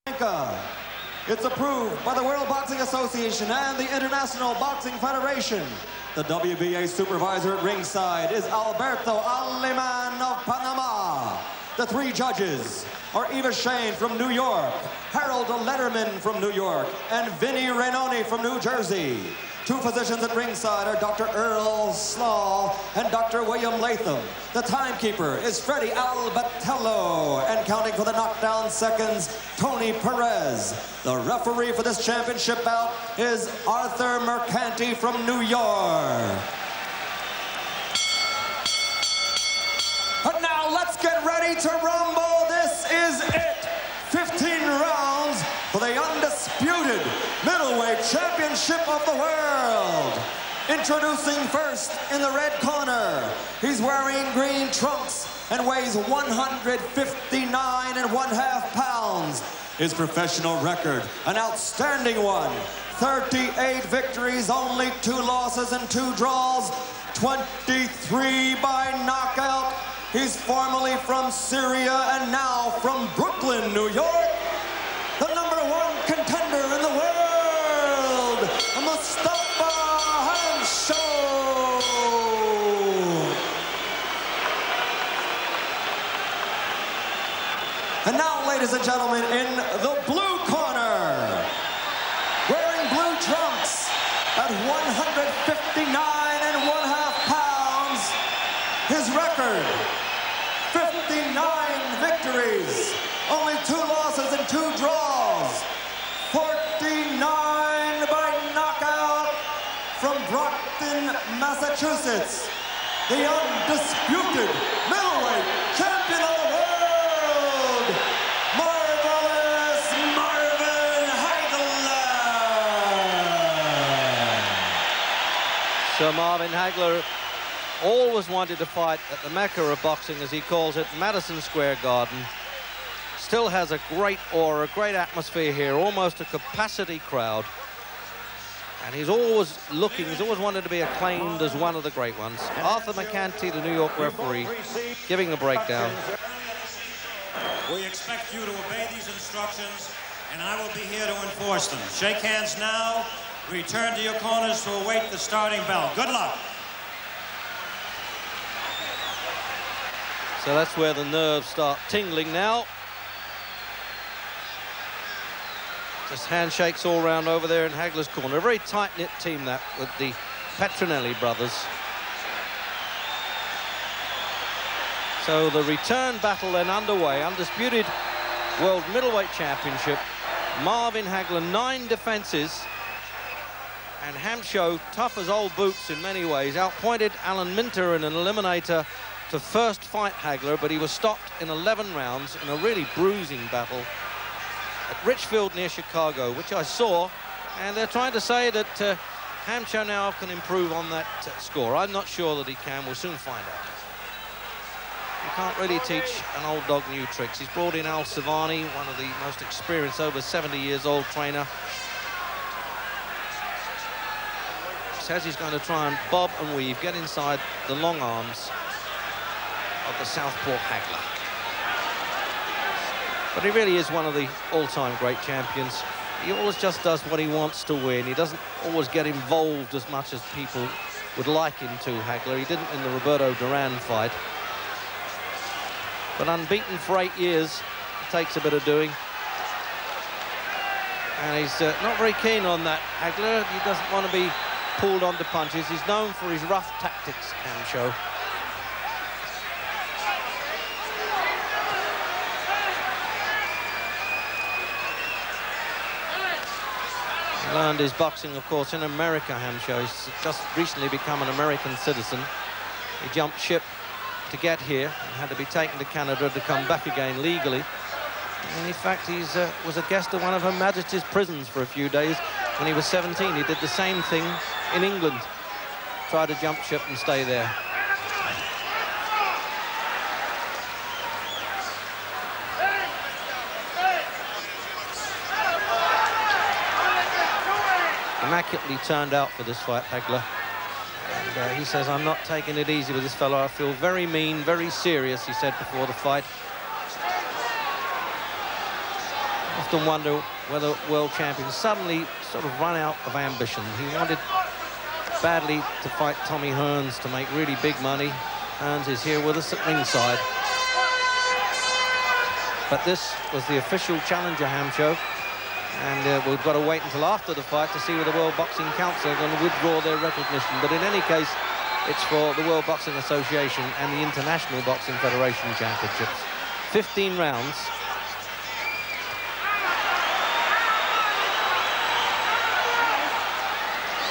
It's approved by the World Boxing Association and the International Boxing Federation. The WBA supervisor at ringside is Alberto Aleman of Panama. The three judges are Eva Shane from New York, Harold Letterman from New York, and Vinny Rainoni from New Jersey. Two physicians at ringside are Dr. Earl Slaw and Dr. William Latham. The timekeeper is Freddie Albatello, and counting for the knockdown seconds, Tony Perez. The referee for this championship bout is Arthur Mercanti from New York. But now let's get ready to rumble. This is it. 15 rounds for the undisputed middleweight championship of the world. Introducing first in the red corner. He's wearing green trunks and weighs 159.5 pounds. His professional record, an outstanding one. 38 victories, only 2 losses and 2 draws. 23 by knockout. He's formerly from Syria and now from Brooklyn, New York. The #1 contender in the world, Mustafa Hamsho. And now, ladies and gentlemen, in the blue corner, wearing blue trunks at 159.5 pounds, his record, 59 victories, only 2 losses and 2 draws. 49 by knockout from Brockton, Massachusetts. The undisputed middleweight champion of the world, marvelous Marvin Hagler. Sir Marvin Hagler always wanted to fight at the Mecca of boxing, as he calls it, Madison Square Garden. Still has a great aura, a great atmosphere here, almost a capacity crowd. And he's always looking, he's always wanted to be acclaimed as one of the great ones. Arthur Mercanti, the New York referee, giving a breakdown. We expect you to obey these instructions, and I will be here to enforce them. Shake hands now. Return to your corners to await the starting bell. Good luck. So that's where the nerves start tingling now. Just handshakes all round over there in Hagler's corner. A very tight-knit team, that, with the Petronelli brothers. So the return battle then underway. Undisputed World Middleweight Championship. Marvin Hagler, 9 defenses. And Hamsho, tough as old boots in many ways, outpointed Alan Minter in an eliminator to first fight Hagler, but he was stopped in 11 rounds in a really bruising battle at Richfield near Chicago, which I saw, and they're trying to say that Hamsho now can improve on that score. I'm not sure that he can. We'll soon find out. You can't really teach an old dog new tricks. He's brought in Al Savani, one of the most experienced, over 70 years old trainer. Says he's going to try and bob and weave, get inside the long arms of the southpaw Hagler. But he really is one of the all-time great champions. He always just does what he wants to win. He doesn't always get involved as much as people would like him to, Hagler. He didn't in the Roberto Duran fight. But unbeaten for 8 years, it takes a bit of doing. And he's not very keen on that, Hagler. He doesn't want to be pulled onto punches. He's known for his rough tactics, Hamsho. He learned his boxing, of course, in America, Hamsho. He's just recently become an American citizen. He jumped ship to get here and had to be taken to Canada to come back again legally. And in fact, he was a guest of one of Her Majesty's prisons for a few days when he was 17. He did the same thing in England. Tried to jump ship and stay there. Immaculately turned out for this fight, Hagler. And he says, I'm not taking it easy with this fellow. I feel very mean, very serious, he said before the fight. often wonder whether world champions suddenly sort of run out of ambition. He wanted badly to fight Tommy Hearns to make really big money. Hearns is here with us at ringside. But this was the official challenger, Hamsho. And we've got to wait until after the fight to see whether the World Boxing Council are going to withdraw their recognition. But in any case, it's for the World Boxing Association and the International Boxing Federation Championships. 15 rounds.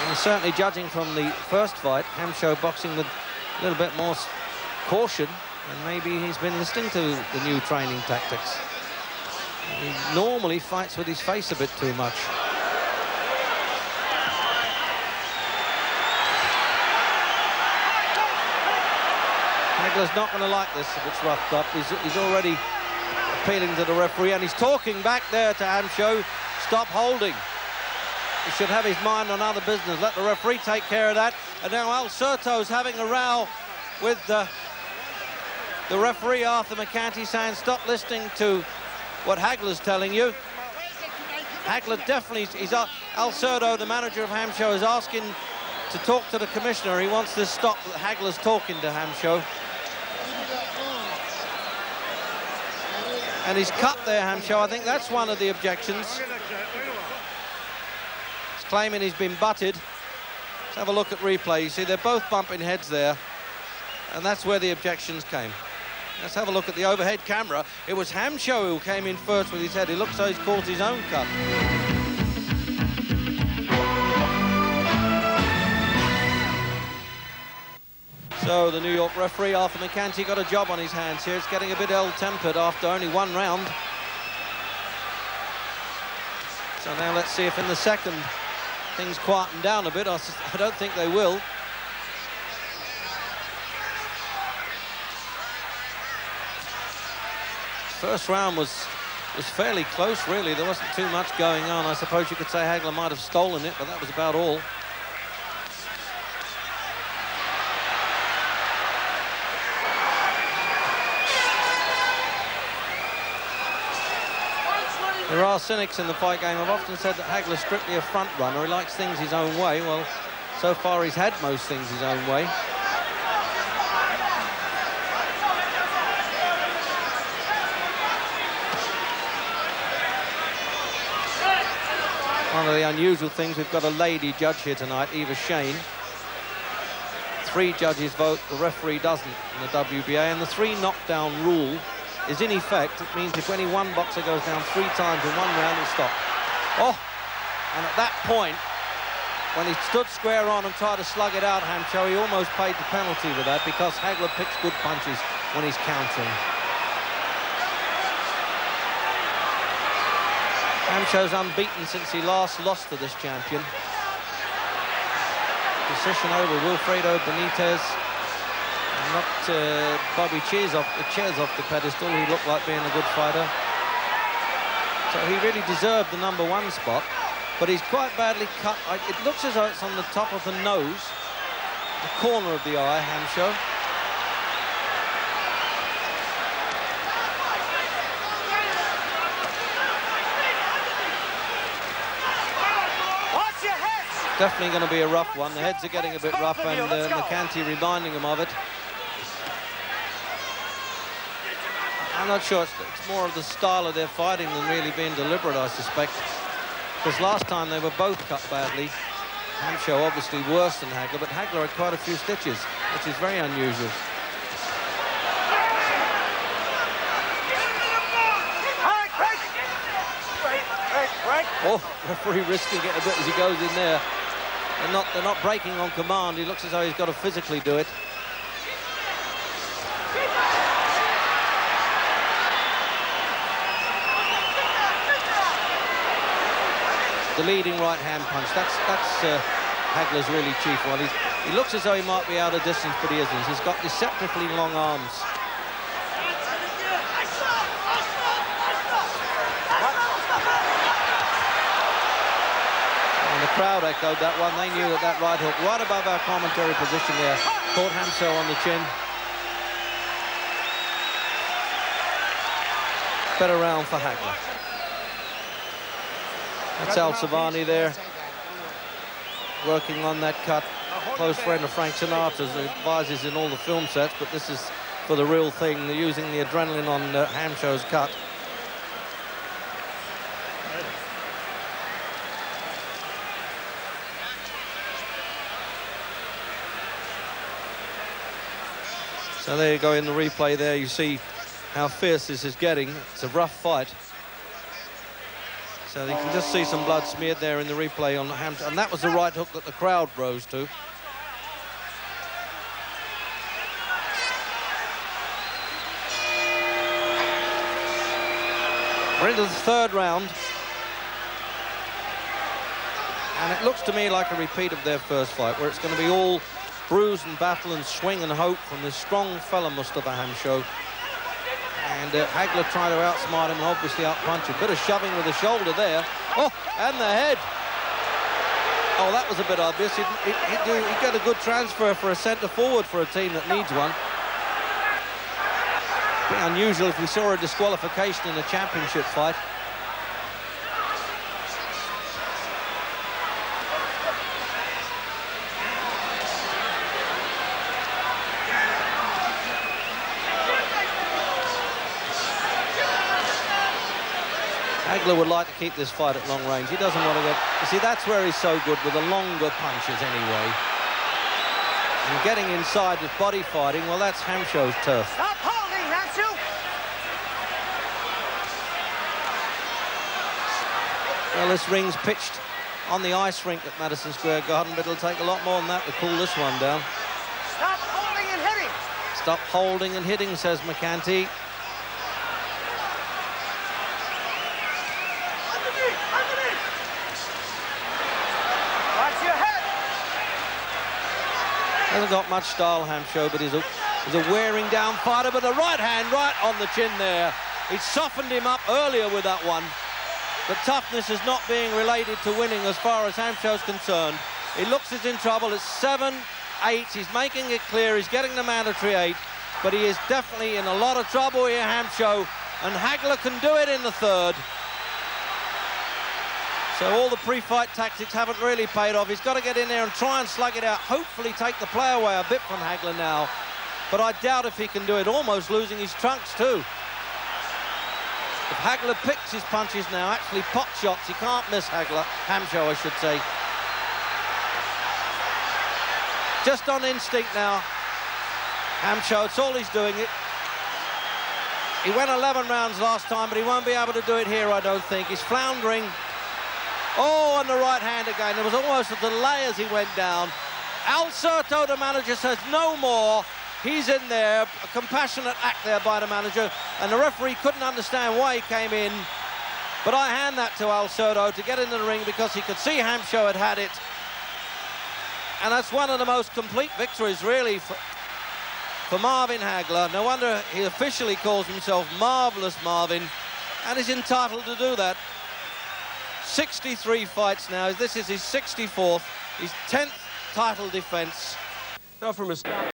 And certainly judging from the first fight, Hamsho boxing with a little bit more caution, and maybe he's been listening to the new training tactics. He normally fights with his face a bit too much. Hagler's not going to like this if it's roughed up. He's already appealing to the referee, and he's talking back there to Hamsho. Stop holding. He should have his mind on other business. Let the referee take care of that. And now Al Serto's having a row with the referee, Arthur McCanty, saying stop listening to what Hagler's telling you. Hagler definitely, Al Serto, the manager of Hamsho, is asking to talk to the commissioner. He wants to stop Hagler's talking to Hamsho. And he's cut there, Hamsho. I think that's one of the objections. He's claiming he's been butted. Let's have a look at replay. You see, they're both bumping heads there. And that's where the objections came. Let's have a look at the overhead camera. It was Hamsho who came in first with his head. It looks like he's caused his own cut. So the New York referee, Arthur McCanty, got a job on his hands here. It's getting a bit ill-tempered after only one round. So now let's see if in the second things quieten down a bit. I don't think they will. First round was fairly close, really. There wasn't too much going on. I suppose you could say Hagler might have stolen it, but that was about all. There are cynics in the fight game. I've often said that Hagler's strictly a front runner. He likes things his own way. Well, so far he's had most things his own way. One of the unusual things, we've got a lady judge here tonight, Eva Shane. 3 judges vote, the referee doesn't in the WBA, and the 3 knockdown rule is in effect. It means if any one boxer goes down 3 times in one round, it's stopped. Oh, and at that point, when he stood square on and tried to slug it out, Hamsho, he almost paid the penalty with that, because Hagler picks good punches when he's countering. Hamsho's unbeaten since he last lost to this champion. Decision over Wilfredo Benitez. Knocked Bobby Cheers off the pedestal. He looked like being a good fighter. So he really deserved the #1 spot, but he's quite badly cut. It looks as though it's on the top of the nose, the corner of the eye, Hamsho. Definitely going to be a rough one. The heads are getting a bit rough, and McCanty reminding him of it. I'm not sure. It's more of the style of their fighting than really being deliberate, I suspect. Because last time they were both cut badly. Hamsho obviously worse than Hagler, but Hagler had quite a few stitches, which is very unusual. Oh, referee risking it a bit as he goes in there. They're not breaking on command. He looks as though he's got to physically do it. The leading right hand punch. That's Hagler's really chief one. He looks as though he might be out of distance, but he isn't. He's got deceptively long arms. The crowd echoed that one. They knew that right hook right above our commentary position there caught Hamsho on the chin. Better round for Hagler. That's Al Savani there, working on that cut. Close friend of Frank Sinatra's, who advises in all the film sets, but this is for the real thing. They're using the adrenaline on Hamsho's cut. So there you go in the replay there. You see how fierce this is getting. It's a rough fight. So you can just see some blood smeared there in the replay on Hamsho. And that was the right hook that the crowd rose to. We're into the third round. And it looks to me like a repeat of their first fight, where it's going to be all bruise and battle and swing and hope from this strong fella, Mustafa Hamsho. And Hagler tried to outsmart him and obviously outpunch him. Bit of shoving with the shoulder there. Oh, and the head. Oh, that was a bit obvious. He'd get a good transfer for a centre forward for a team that needs one. Be unusual if we saw a disqualification in a championship fight. Hagler would like to keep this fight at long range. He doesn't want to get... You see, that's where he's so good, with the longer punches anyway. And getting inside with body fighting, well, that's Hamsho's turf. Stop holding, Hamsho! Well, this ring's pitched on the ice rink at Madison Square Garden, but it'll take a lot more than that to cool this one down. Stop holding and hitting! Stop holding and hitting, says McCanty. Hasn't got much style, Hamsho, but he's a wearing down fighter, but the right hand right on the chin there. He softened him up earlier with that one. But toughness is not being related to winning as far as Hamsho's concerned. He looks as in trouble. It's 7-8. He's making it clear. He's getting the mandatory 8. But he is definitely in a lot of trouble here, Hamsho. And Hagler can do it in the third. So all the pre-fight tactics haven't really paid off. He's got to get in there and try and slug it out. Hopefully take the play away a bit from Hagler now. But I doubt if he can do it, almost losing his trunks too. If Hagler picks his punches now, actually pot shots, he can't miss Hamsho, I should say. Just on instinct now. Hamsho, it's all he's doing. He went 11 rounds last time, but he won't be able to do it here, I don't think. He's floundering. Oh, on the right hand again. There was almost a delay as he went down. Al Certo, the manager, says no more. He's in there. A compassionate act there by the manager. And the referee couldn't understand why he came in. But I hand that to Al Certo to get into the ring because he could see Hamsho had it. And that's one of the most complete victories, really, for Marvin Hagler. No wonder he officially calls himself Marvelous Marvin. And is entitled to do that. 63 fights now. This is his 64th, his 10th title defense. Now for Mustafa.